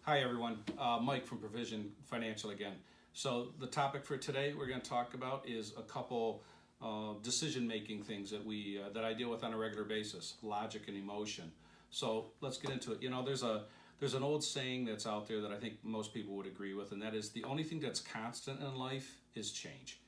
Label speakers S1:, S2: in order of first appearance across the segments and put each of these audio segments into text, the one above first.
S1: Hi everyone, Mike from Provision Financial again. So the topic for today we're going to talk about is a couple decision-making things that I deal with on a regular basis: logic and emotion. So let's get into it. You know, there's an old saying that's out there that I think most people would agree with, and that is the only thing that's constant in life is change.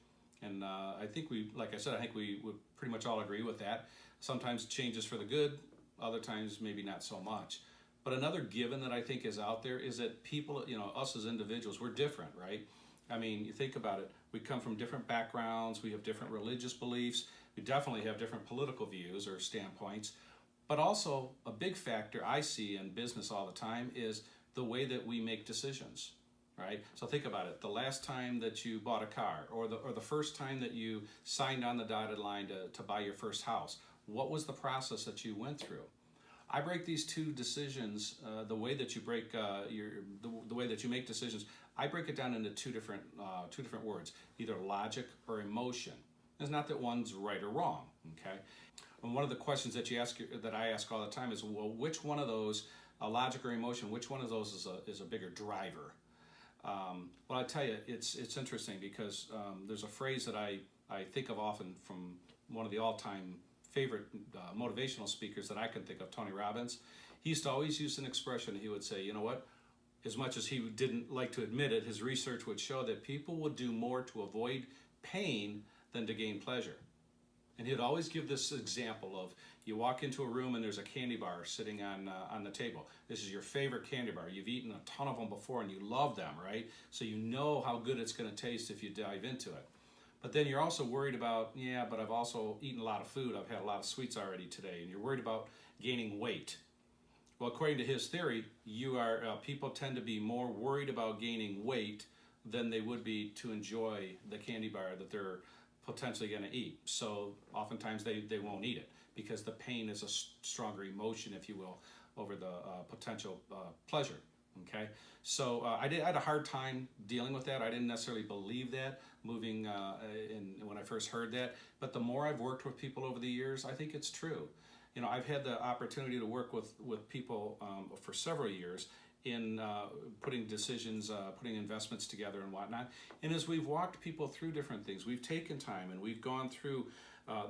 S1: And I think like I said, I think we would pretty much all agree with that. Sometimes change is for the good, other times maybe not so much. But another given that I think is out there is that people, you know, us as individuals, we're different, right? I mean, you think about it, we come from different backgrounds, we have different religious beliefs, we definitely have different political views or standpoints. But also, a big factor I see in business all the time is the way that we make decisions, right? So think about it, the last time that you bought a car, or the first time that you signed on the dotted line to buy your first house, what was the process that you went through? I break these two decisions, the way that you break the way that you make decisions. I break it down into two different words, either logic or emotion. It's not that one's right or wrong. Okay, and one of the questions that I ask all the time is, well, which one of those, logic or emotion, which one of those is a bigger driver? Well, I tell you, it's interesting because there's a phrase that I think of often from one of the all-time favorite motivational speakers that I can think of, Tony Robbins. He used to always use an expression. He would say, you know what, as much as he didn't like to admit it, his research would show that people would do more to avoid pain than to gain pleasure. And he'd always give this example of, you walk into a room and there's a candy bar sitting on the table. This is your favorite candy bar. You've eaten a ton of them before and you love them, right? So you know how good it's going to taste if you dive into it. But then you're also worried about, yeah, but I've also eaten a lot of food. I've had a lot of sweets already today. And you're worried about gaining weight. Well, according to his theory, people tend to be more worried about gaining weight than they would be to enjoy the candy bar that they're potentially going to eat. So oftentimes they won't eat it because the pain is a stronger emotion, if you will, over the potential pleasure. Okay, so I had a hard time dealing with that. I didn't necessarily believe that when I first heard that, but the more I've worked with people over the years, I think it's true. You know, I've had the opportunity to work with people for several years in putting investments together and whatnot. And as we've walked people through different things, we've taken time and we've gone through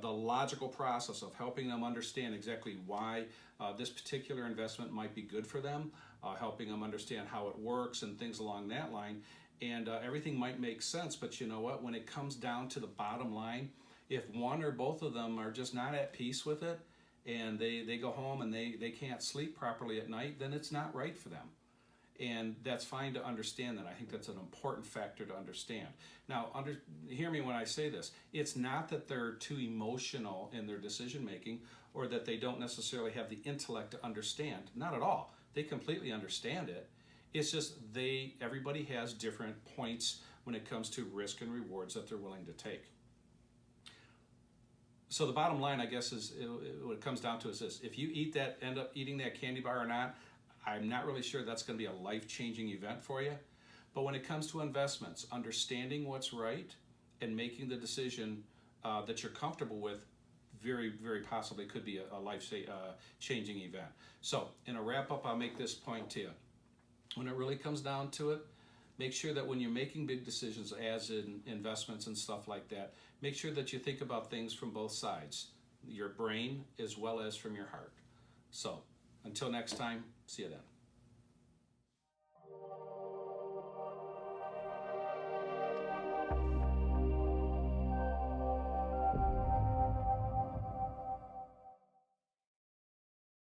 S1: the logical process of helping them understand exactly why this particular investment might be good for them, helping them understand how it works and things along that line. And everything might make sense, but you know what? When it comes down to the bottom line, if one or both of them are just not at peace with it, and they go home and they can't sleep properly at night, then it's not right for them. And that's fine to understand that. I think that's an important factor to understand. Now, hear me when I say this. It's not that they're too emotional in their decision making or that they don't necessarily have the intellect to understand. Not at all. They completely understand it. It's just everybody has different points when it comes to risk and rewards that they're willing to take. So the bottom line, I guess, is what it comes down to is this: if you end up eating that candy bar or not, I'm not really sure that's going to be a life-changing event for you. But when it comes to investments, understanding what's right and making the decision that you're comfortable with very, very possibly could be a life-changing event. So in a wrap-up, I'll make this point to you. When it really comes down to it, make sure that when you're making big decisions, as in investments and stuff like that, make sure that you think about things from both sides, your brain as well as from your heart. So until next time, see you then.